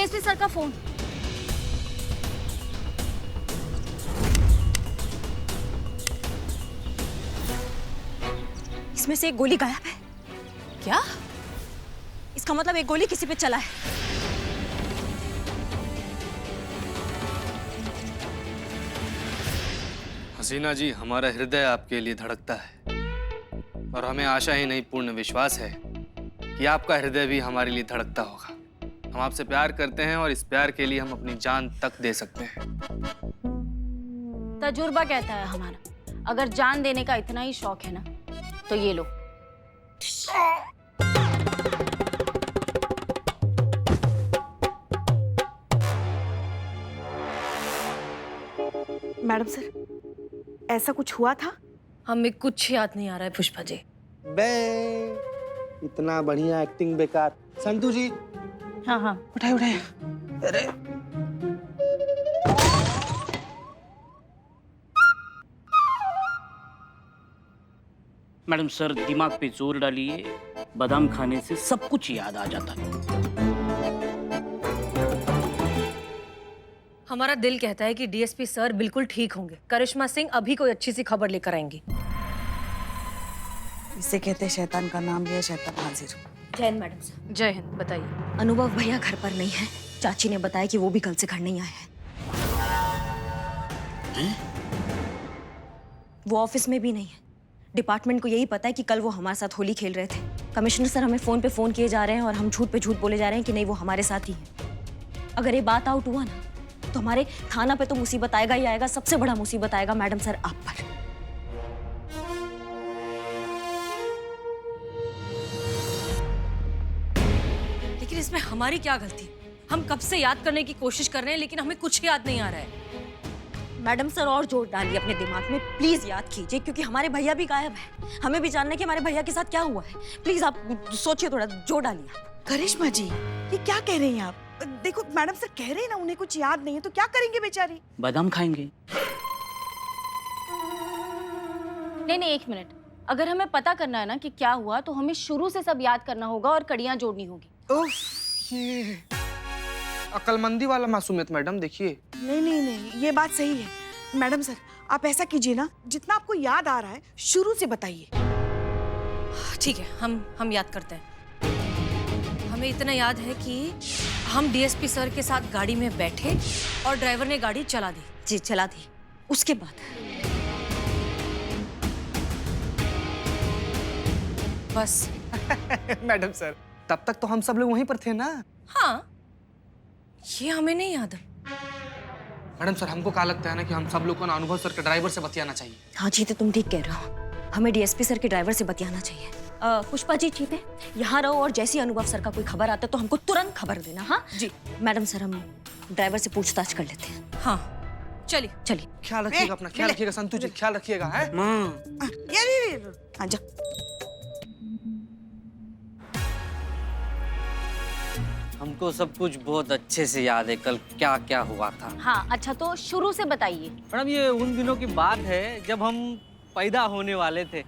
DSP sir का phone. इसमें से एक गोली गायब है। क्या? इसका मतलब एक गोली किसी पे चला है। हसीना जी, हमारा हृदय आपके लिए धड़कता है और हमें आशा ही नहीं पूर्ण विश्वास है कि आपका हृदय भी हमारे लिए धड़कता होगा। हम आपसे प्यार करते हैं और इस प्यार के लिए हम अपनी जान तक दे सकते हैं। तजुर्बा कहता है हमारा, अगर जान देने का इतना ही शौक है ना तो ये लो। मैडम सर, ऐसा कुछ हुआ था? हमें कुछ याद नहीं आ रहा है पुष्पा जी। बे इतना बढ़िया एक्टिंग बेकार। संतू जी हाँ हाँ, उठाए उठाए। अरे मैडम सर, दिमाग पे जोर डालिए, बादाम खाने से सब कुछ याद आ जाता है। हमारा दिल कहता है कि डीएसपी सर बिल्कुल ठीक होंगे। करिश्मा सिंह अभी कोई अच्छी सी खबर लेकर आएंगी। इसे कहते हैं शैतान का नाम लिया शैतान हाजिर। जय हिंद मैडम सर। जय हिंद। बताइए। अनुभव भैया घर पर नहीं है। चाची ने बताया कि वो भी कल से घर नहीं आए हैं। वो ऑफिस में भी नहीं है। डिपार्टमेंट को यही पता है कि कल वो हमारे साथ होली खेल रहे थे। कमिश्नर सर हमें फोन पे फोन किए जा रहे हैं और हम झूठ पे झूठ बोले जा रहे हैं कि नहीं वो हमारे साथ ही है। अगर ये बात आउट हुआ ना तो हमारे थाना पे तो मुसीबत आएगा ही आएगा। सबसे बड़ा मुसीबत आएगा मैडम सर आप पर। लेकिन इसमें हमारी क्या गलती? हम कब से याद करने की कोशिश कर रहे हैं लेकिन हमें कुछ याद नहीं आ रहा है। मैडम सर और जोर डालिए अपने दिमाग में, प्लीज याद कीजिए, क्योंकि हमारे भैया भी गायब है। हमें भी जानना है कि हमारे भैया के साथ क्या हुआ है। प्लीज आप सोचिए, थोड़ा जोर डालिए। करिश्मा जी, ये क्या कह रही हैं आप? देखो मैडम सर कह रहे हैं ना उन्हें कुछ याद नहीं है, तो क्या करेंगे बेचारी? बादाम खाएंगे। नहीं, एक मिनट। अगर हमें पता करना है ना कि क्या हुआ तो हमें शुरू से सब याद करना होगा और कड़ियां जोड़नी होगी। उफ, ये अक्लमंदी वाला मासूमियत मैडम। देखिए नहीं नहीं नहीं, ये बात सही है। मैडम सर आप ऐसा कीजिए ना, जितना आपको याद आ रहा है शुरू से बताइए। ठीक है, हम याद करते हैं। हमें इतना याद है कि हम डीएसपी सर के साथ गाड़ी में बैठे और ड्राइवर ने गाड़ी चला दी। जी चला दी। उसके बाद बस। मैडम सर तब तक तो हम सब लोग वहीं पर थे ना। हाँ, ये हमें नहीं याद है। मैडम सर हमको क्या लगता है ना कि हम सब लोग को ना अनुभव सर के ड्राइवर से बतियाना चाहिए। हाँ जीते, तुम ठीक कह रहे हो। हमें डीएसपी सर के ड्राइवर से बतियाना चाहिए। पुष्पा जी जीते यहाँ रहो और जैसे ही अनुभव सर का कोई खबर आता है तो हमको तुरंत खबर देना। हाँ जी मैडम सर, हम ड्राइवर से पूछताछ कर लेते हैं। हाँ चलिए। चलिए। ख्याल रखिएगा अपना, ख्याल रखिएगा संतू जी, ख्याल रखिएगा। है ये हाँ जा। हमको सब कुछ बहुत अच्छे से याद है, कल क्या क्या हुआ था। हाँ अच्छा, तो शुरू से बताइए। मैडम ये उन दिनों की बात है जब हम पैदा होने वाले थे।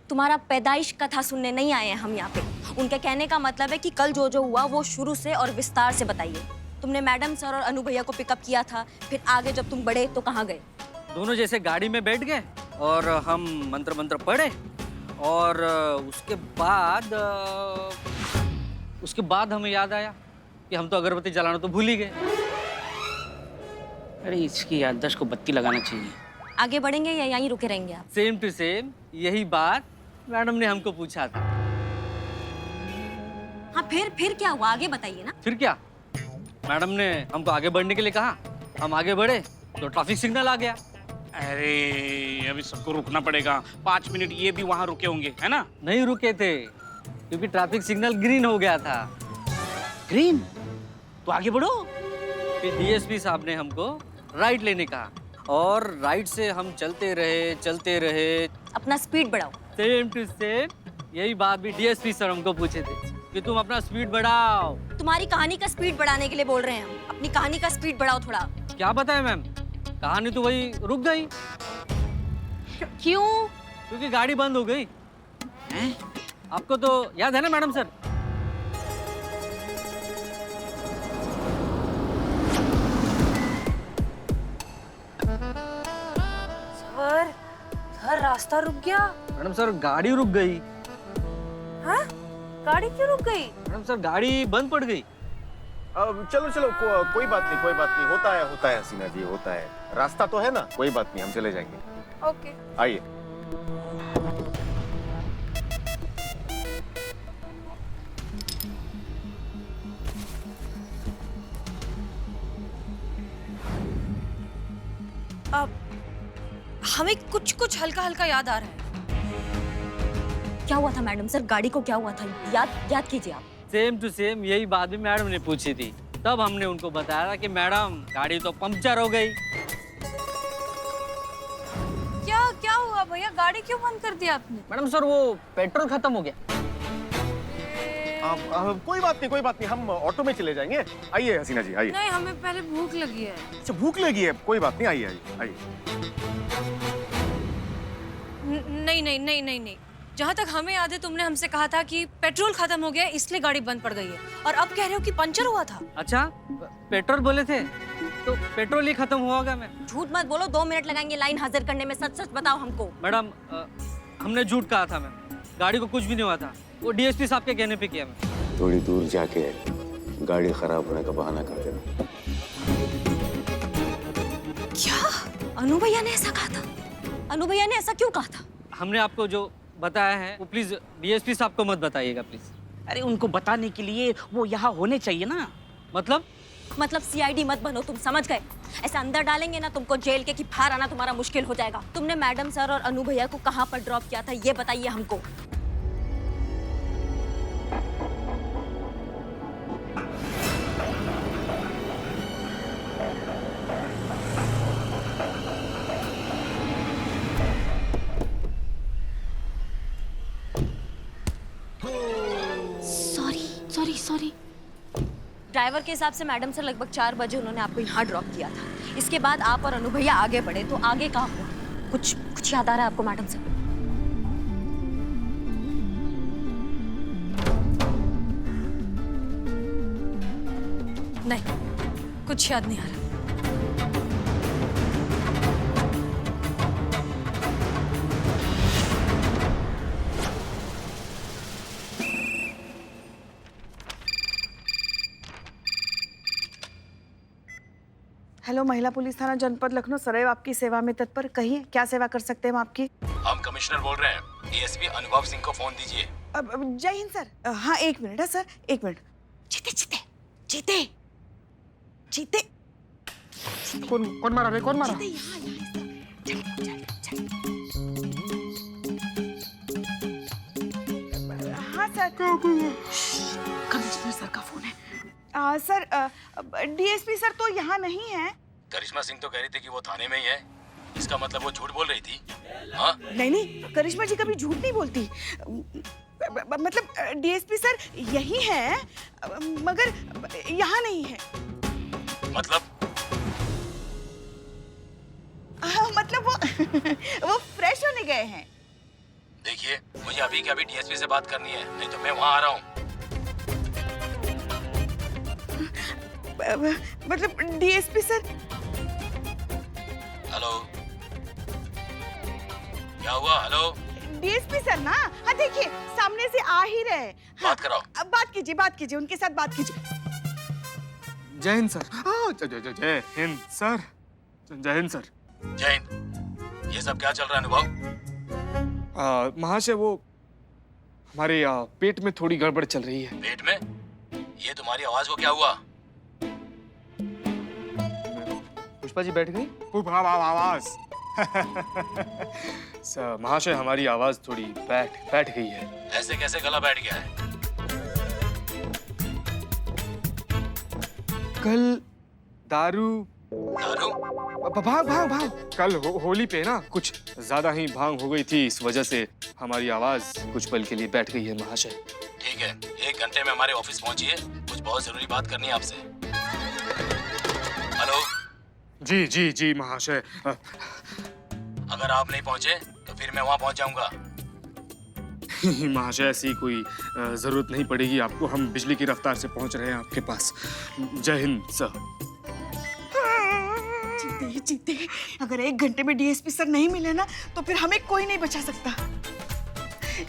तुम्हारा पैदाइश कथा सुनने नहीं आए हैं हम यहाँ पे। उनके कहने का मतलब है कि कल जो जो हुआ वो शुरू से और विस्तार से बताइए। तुमने मैडम सर और अनु भैया को पिकअप किया था, फिर आगे जब तुम बढ़े तो कहाँ गए? दोनों जैसे गाड़ी में बैठ गए और हम मंत्र मंत्र पढ़े और उसके बाद हमें याद आया कि हम तो अगरबत्ती जलाना तो भूल ही गए। अरे इसकी याददाश्त को बत्ती लगाना चाहिए। आगे बढ़ेंगे या यहीं रुके रहेंगे आप? सेम टू सेम यही बात मैडम ने हमको पूछा था। हाँ फिर क्या हुआ, आगे बताइए ना। फिर क्या, मैडम ने हमको आगे बढ़ने के लिए कहा, हम आगे बढ़े तो ट्रैफिक सिग्नल आ गया। अरे अभी सबको रुकना पड़ेगा, 5 मिनट ये भी वहाँ रुके होंगे, है ना? नहीं रुके थे क्योंकि ट्रैफिक सिग्नल ग्रीन हो गया था। ग्रीन? तो आगे बढ़ो। फिर डीएसपी साहब ने हमको राइट लेने कहा और राइट से हम चलते रहे। अपना स्पीड बढ़ाओ। सेम टू सेम यही बात भी डीएसपी सर हमको पूछे थे कि तुम अपना स्पीड बढ़ाओ। तुम्हारी कहानी का स्पीड बढ़ाने के लिए बोल रहे हैं हम। अपनी कहानी का स्पीड बढ़ाओ थोड़ा। क्या बताएं मैम, कहानी तो वही रुक गई। क्यों? क्योंकि गाड़ी बंद हो गई। आपको तो याद है ना मैडम सर? रास्ता रुक गया। मैडम सर गाड़ी रुक गई। हाँ? गाड़ी क्यों रुक गई? मैडम सर गाड़ी बंद पड़ गई। चलो चलो कोई बात नहीं, कोई बात नहीं, होता है हसीना जी, होता है। रास्ता तो है ना, कोई बात नहीं, हम चले जाएंगे। ओके। आइए। अब हमें कुछ कुछ हल्का हल्का याद आ रहा है। क्या हुआ था मैडम सर? गाड़ी को क्या हुआ था? याद कीजिए आप। सेम टू सेम यही बात भी मैडम ने पूछी थी। तब हमने उनको बताया था कि मैडम गाड़ी तो पंक्चर हो गई। क्या हुआ भैया? गाड़ी क्यों बंद कर दिया आपने? मैडम सर वो पेट्रोल खत्म हो गया। कोई बात नहीं, हम ऑटो में चले जाएंगे। आइए हसीना जी, आइए। नहीं, हमें पहले भूख लगी है। अच्छा, भूख लगी है, कोई बात नहीं, आइए। नहीं। जहाँ तक हमें याद है तुमने हमसे कहा था कि पेट्रोल खत्म हो गया इसलिए गाड़ी बंद पड़ गई है, और अब कह रहे हो कि पंचर हुआ था। अच्छा पेट्रोल बोले थे तो पेट्रोल ही खत्म हुआ होगा। मैं झूठ मत बोलो, 2 मिनट लगाएंगे लाइन हाजिर करने में। सच सच बताओ हमको। मैडम हमने झूठ कहा था। मैं गाड़ी को कुछ भी नहीं हुआ था। वो डीएसपी साहब के कहने पे किया। मैं थोड़ी दूर जाके गाड़ी खराब होने का बहाना कर देना। क्या अनु भैया ने ऐसा कहा था? अनु भैया ने ऐसा क्यों कहा था? हमने आपको जो बताया है वो प्लीज डीएसपी साहब को मत बताइएगा प्लीज। अरे उनको बताने के लिए वो यहाँ होने चाहिए ना। मतलब सीआईडी मत बनो, तुम समझ गए? ऐसे अंदर डालेंगे ना तुमको जेल के कि बाहर आना तुम्हारा मुश्किल हो जाएगा। तुमने मैडम सर और अनु भैया को कहाँ पर ड्रॉप किया था ये बताइए हमको। सॉरी। ड्राइवर के हिसाब से मैडम सर लगभग 4 बजे उन्होंने आपको यहाँ ड्रॉप किया था। इसके बाद आप और अनु भैया आगे बढ़े, तो आगे कहाँ हुआ? कुछ याद आ रहा है आपको मैडम सर? नहीं, कुछ याद नहीं आ रहा। हेलो, महिला पुलिस थाना जनपद लखनऊ सदैव आपकी सेवा में तत्पर। कहिए, क्या सेवा कर सकते हैं हम आपकी? हम कमिश्नर बोल रहे हैं। डीएसपी अनुभव सिंह को फोन दीजिए। जय हिंद सर। हाँ, 1 मिनट है सर, 1 मिनट। जीते। कौन मारा रे? कौन मारा? हाँ सर, कमिश्नर सर का फोन है। सर, डीएसपी सर तो यहाँ नहीं है। करिश्मा सिंह तो कह रही थी कि वो थाने में ही है। इसका मतलब वो झूठ बोल रही थी। हाँ? नहीं, करिश्मा जी कभी झूठ नहीं बोलती। मतलब डीएसपी सर यही है, मगर यहाँ नहीं है। मतलब मतलब वो फ्रेश होने गए हैं। देखिए, मुझे अभी के अभी डीएसपी से बात करनी है, नहीं तो मैं वहाँ आ रहा हूँ। मतलब डीएसपी सर। हेलो, क्या हुआ? हेलो डीएसपी सर ना, हाँ देखिए सामने से आ ही रहे। बात कराओ। अब बात कीजिए, उनके साथ बात कीजिए। जय हिंद सर। जय हिंद सर। जय हिंद सर। जय हिंद। ये सब क्या चल रहा है अनुभव? महाशय वो हमारे पेट में थोड़ी गड़बड़ चल रही है। पेट में? ये तुम्हारी आवाज को क्या हुआ? पुष्पा जी बैठ गई? आवाज सर महाशय हमारी आवाज थोड़ी बैठ गई है। ऐसे कैसे गला बैठ गया है? कल दारू भांग? कल होली पे ना कुछ ज्यादा ही भांग हो गई थी, इस वजह से हमारी आवाज कुछ पल के लिए बैठ गई है महाशय। ठीक है, 1 घंटे में हमारे ऑफिस पहुंचिए, कुछ बहुत जरूरी बात करनी है आपसे। हेलो। जी महाशय। अगर आप नहीं पहुंचे तो फिर मैं वहां पहुंच जाऊंगा। महाशय ऐसी कोई जरूरत नहीं पड़ेगी आपको, हम बिजली की रफ्तार से पहुंच रहे हैं आपके पास। जय हिंद सर। जीते अगर 1 घंटे में डीएसपी सर नहीं मिले ना तो फिर हमें कोई नहीं बचा सकता।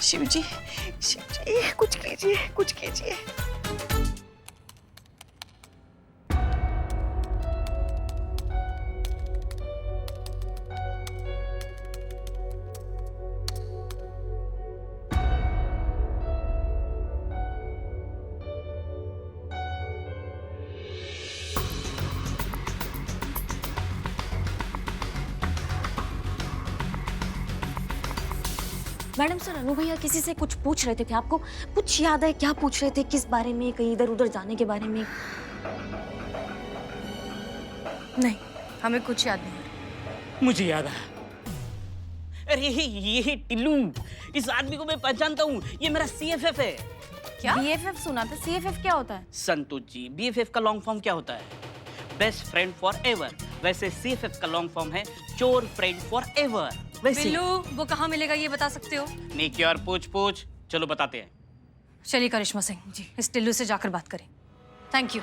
शिव जी कुछ कीजिए, कुछ कीजिए। मैडम सर, अनु भैया किसी से कुछ पूछ रहे थे आपको कुछ याद है? क्या पूछ रहे थे? किस बारे में? कहीं इधर उधर जाने के बारे में? नहीं, हमें कुछ याद नहीं। मुझे याद आया। अरे ये टिल्लू, इस आदमी को मैं पहचानता हूँ। ये मेरा CFF है। क्या? BFF सुना था, CFF क्या होता है? संतोष जी, BFF का लॉन्ग फॉर्म क्या होता है? Best friend for ever. वैसे CFF का लॉन्ग फॉर्म है चोर फ्रेंड फॉर एवर। वैसे बिल्लू, वो कहाँ मिलेगा ये बता सकते हो? नेकी और पूछ चलो बताते हैं। चलिए करिश्मा सिंह जी, इस टिल्लू से जाकर बात करें। Thank you.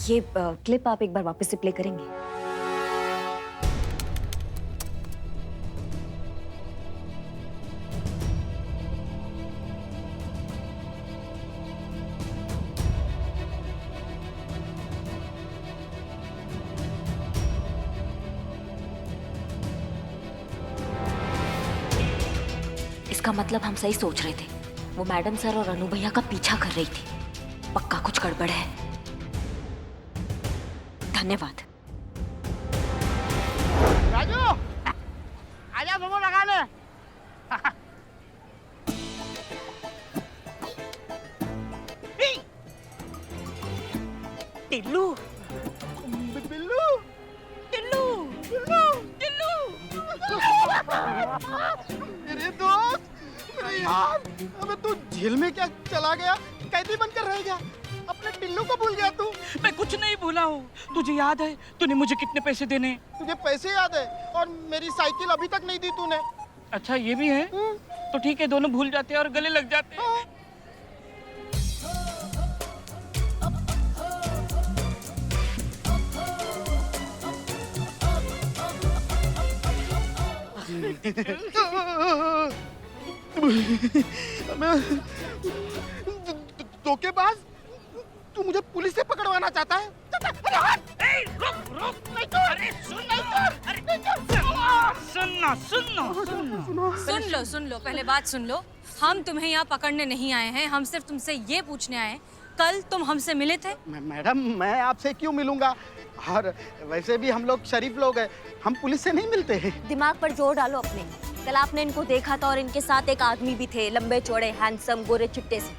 ये क्लिप आप एक बार वापस से प्ले करेंगे? इसका मतलब हम सही सोच रहे थे। वो मैडम सर और अनु भैया का पीछा कर रही थी। पक्का कुछ गड़बड़ है। धन्यवाद। राजू, आजा मोमो लगा ले। टिल्लू, बिल्लू, टिल्लू, बिल्लू, मेरे दोस्त, मेरे यार, अबे तू जेल में क्या चला गया? कैदी बनकर रह गया? अपने टिल्लू को भूल गया तू? मैं कुछ नहीं भूला हूँ। तुझे याद है तूने मुझे कितने पैसे देने? तुझे पैसे याद है और मेरी साइकिल अभी तक नहीं दी तूने। अच्छा ये भी है? तो ठीक है, दोनों भूल जाते हैं और गले लग जाते हैं। धोखेबाज, तू मुझे पुलिस से पकड़वाना चाहता है? सुन लो, पहले बात सुन लो। हम तुम्हें यहाँ पकड़ने नहीं आए हैं, हम सिर्फ तुमसे ये पूछने आए हैं, कल तुम हमसे मिले थे? मैडम, मैं आपसे क्यों मिलूंगा? और वैसे भी हम लोग शरीफ लोग हैं, हम पुलिस से नहीं मिलते हैं। दिमाग पर जोर डालो अपने। कल आपने इनको देखा था और इनके साथ एक आदमी भी थे, लंबे चौड़े, हैंडसम, गोरे चिट्टे से।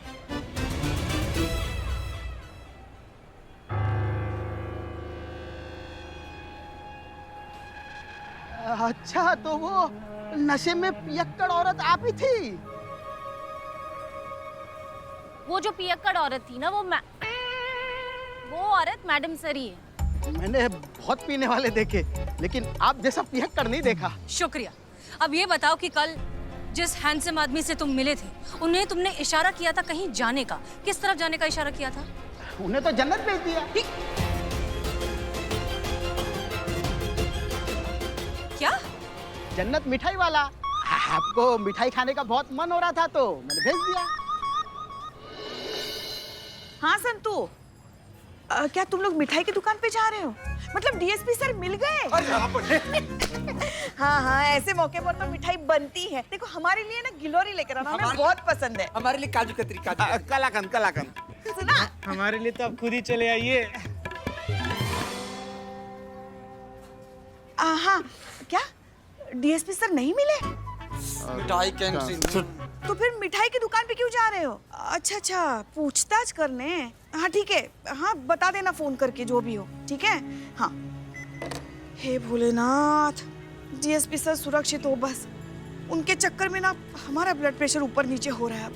अच्छा, तो वो नशे में पियक्कड़ औरत आप ही थी? वो जो पियक्कड़ औरत थी ना, वो औरत मैडम सर ही है। मैंने बहुत पीने वाले देखे, लेकिन आप जैसा पियक्कड़ नहीं देखा। शुक्रिया। अब ये बताओ कि कल जिस हैंडसम आदमी से तुम मिले थे, उन्हें तुमने इशारा किया था कहीं जाने का। किस तरफ जाने का इशारा किया था? उन्हें तो जन्नत भेज दिया। क्या? जन्नत मिठाई वाला। आपको मिठाई खाने का बहुत मन हो रहा था तो मैंने भेज दिया। हाँ संतू, क्या तुम लोग मिठाई की दुकान पे जा रहे हो? मतलब डीएसपी सर मिल गए? हाँ, ऐसे मौके पर तो मिठाई बनती है। देखो, हमारे लिए ना गिलोरी लेकर आना, हमें बहुत पसंद है। हमारे लिए काजू कतरी, कलाकंद। सुना? हमारे लिए तो आप खुद ही चले आइए। हाँ, क्या डीएसपी सर नहीं मिले? मिठाई कैंटीन। तो फिर मिठाई की दुकान पे क्यों जा रहे हो? अच्छा, पूछताछ करने। हाँ ठीक है, हाँ बता देना फोन करके जो भी हो, ठीक है? हाँ। हे भोलेनाथ, डीएसपी सर सुरक्षित हो बस। उनके चक्कर में ना हमारा ब्लड प्रेशर ऊपर नीचे हो रहा है अब।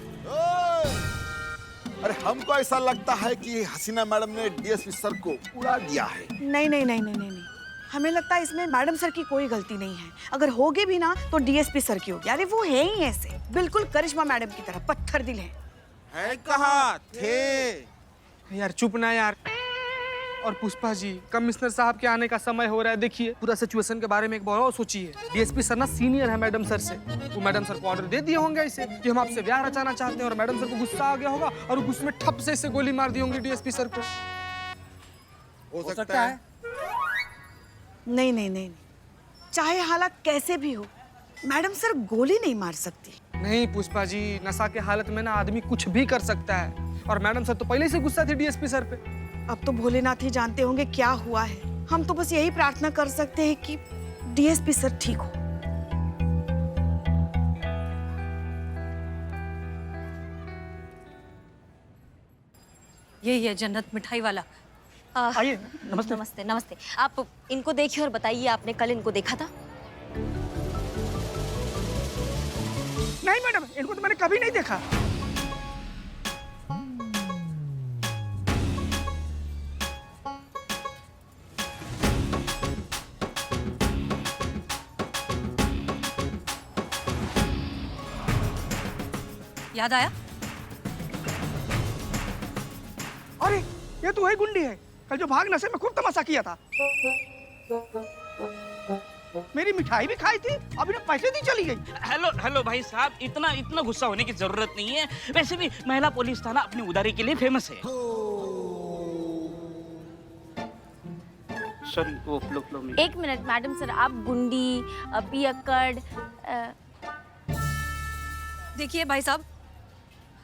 अरे हमको ऐसा लगता है कि हसीना मैडम ने डीएसपी सर को उड़ा दिया है। नहीं, हमें लगता है इसमें मैडम सर की कोई गलती नहीं है। अगर होगी भी ना तो डीएसपी सर की होगी। अरे वो है ही ऐसे, बिल्कुल करिश्मा मैडम की तरह पत्थर दिल है। है कहाँ थे? यार चुप ना यार। और पुष्पा जी, कमिश्नर साहब के आने का समय हो रहा है। देखिए पूरा सिचुएशन के बारे में एक बार और सोचिए। डीएसपी सर ना सीनियर है मैडम सर से, वो मैडम सर को ऑर्डर दे दिए होंगे इसे कि हम आपसे ब्याह रचाना चाहते हैं, और मैडम सर को गुस्सा आ गया होगा और वो गुस्से में ठप से इसे गोली मार दी होंगी डीएसपी सर को। हो सकता है। नहीं नहीं नहीं, चाहे हालात कैसे भी हो, मैडम सर गोली नहीं मार सकती। नहीं पुष्पा जी, नशा के हालत में ना आदमी कुछ भी कर सकता है, और मैडम सर तो पहले से गुस्सा थी डीएसपी सर पे। अब तो भोलेनाथ ही जानते होंगे क्या हुआ है। हम तो बस यही प्रार्थना कर सकते हैं कि डीएसपी सर ठीक हो। यही है जन्नत मिठाई वाला। आइए। नमस्ते नमस्ते नमस्ते। आप इनको देखिए और बताइए, आपने कल इनको देखा था? नहीं मैडम, इनको तो मैंने कभी नहीं देखा। याद आया? अरे ये तो वही गुंडी है, कल जो भाग नशे में खूब तमाशा किया था। मेरी मिठाई भी खाई थी, अभी पैसे दी चली गई। हेलो हेलो भाई साहब, इतना गुस्सा होने की जरूरत नहीं है। वैसे भी महिला पुलिस थाना अपनी उदारी के लिए फेमस है। सॉरी, वो फ्लो में। एक मिनट मैडम सर, आप गुंडी पियक्कड़ देखिए भाई साहब,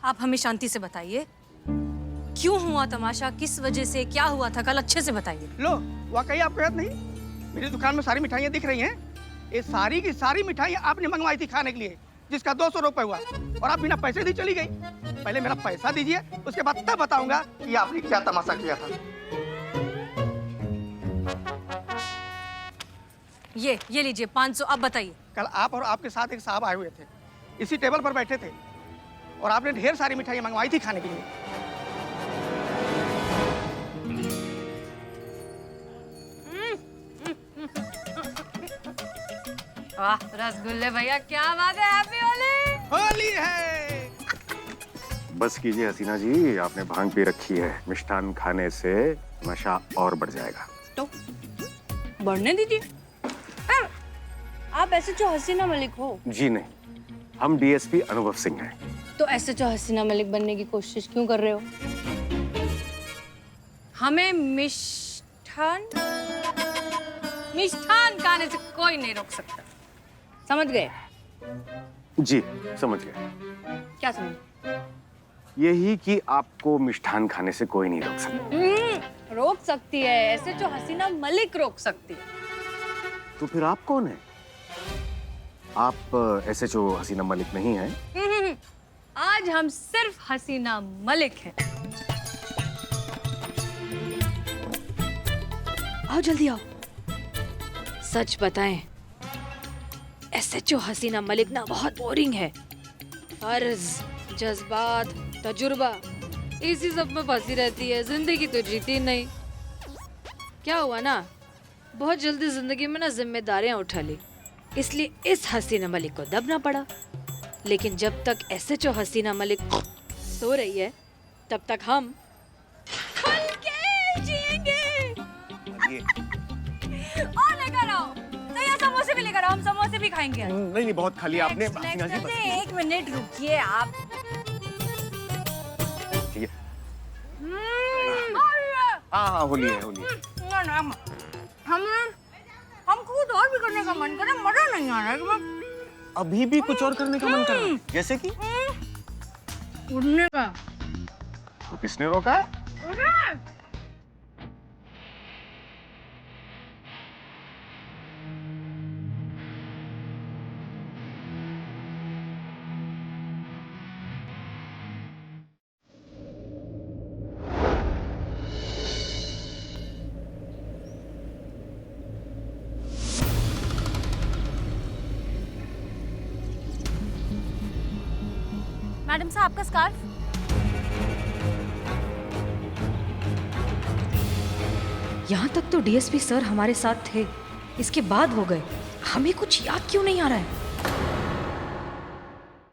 आप हमें शांति से बताइए, क्यों हुआ तमाशा, किस वजह से, क्या हुआ था कल, अच्छे से बताइए। लो, वाकई आपको याद नहीं? मेरी दुकान में सारी मिठाइयाँ दिख रही हैं। ये सारी की सारी मिठाइयाँ आपने मंगवाई थी खाने के लिए, जिसका 200 रुपए हुआ, और आप बिना पैसे दी चली गई। पहले मेरा पैसा दीजिए, उसके बाद तब बताऊंगा कि आपने क्या तमाशा किया था। ये लीजिए 500। अब बताइए। कल आप और आपके साथ एक साहब आए हुए थे, इसी टेबल पर बैठे थे, और आपने ढेर सारी मिठाइयाँ मंगवाई थी खाने के लिए। वाह रसगुल्ले भैया, क्या बात है। हैप्पी होली। होली है। बस कीजिए हसीना जी, आपने भांग पी रखी है। मिष्ठान खाने से नशा और बढ़ जाएगा। तो बढ़ने दीजिए। आप ऐसे जो हसीना मलिक हो? जी नहीं, हम डीएसपी अनुभव सिंह हैं। तो ऐसे जो हसीना मलिक बनने की कोशिश क्यों कर रहे हो? हमें मिष्ठान खाने से कोई नहीं रोक सकता, समझ गए? जी समझ गए। क्या समझ? यही कि आपको मिष्ठान खाने से कोई नहीं रोक सकता। रोक सकती है, ऐसे जो हसीना मलिक रोक सकती है। तो फिर आप कौन है? आप ऐसे जो हसीना मलिक नहीं हैं। आज हम सिर्फ हसीना मलिक हैं। आओ जल्दी आओ। सच बताएं, ऐसे जो हसीना मलिक ना बहुत बोरिंग है। फर्ज, जज्बात, तजुर्बा, इसी सब में फंसी रहती है, जिंदगी तो जीती नहीं। क्या हुआ ना, बहुत जल्दी जिंदगी में ना जिम्मेदारियां उठा ली, इसलिए इस हसीना मलिक को दबना पड़ा। लेकिन जब तक ऐसे जो हसीना मलिक सो रही है, तब तक हम खुल के जिएंगे। और लेकर आओ, तो ये समोसे भी लेकर आओ, हम समोसे भी खाएंगे। नहीं बहुत खाली आपने। एक मिनट रुकिए आप। हाँ होली है, होली है। हम खुद और भी करने का मन करे, मजा नहीं आ रहा है। अभी भी कुछ और करने का मन कर रहा है, जैसे कि उड़ने का। तो किसने रोका है? मैडम साहब, आपका स्कार्फ। यहाँ तक तो डीएसपी सर हमारे साथ थे, इसके बाद हो गए। हमें कुछ याद क्यों नहीं आ रहा है?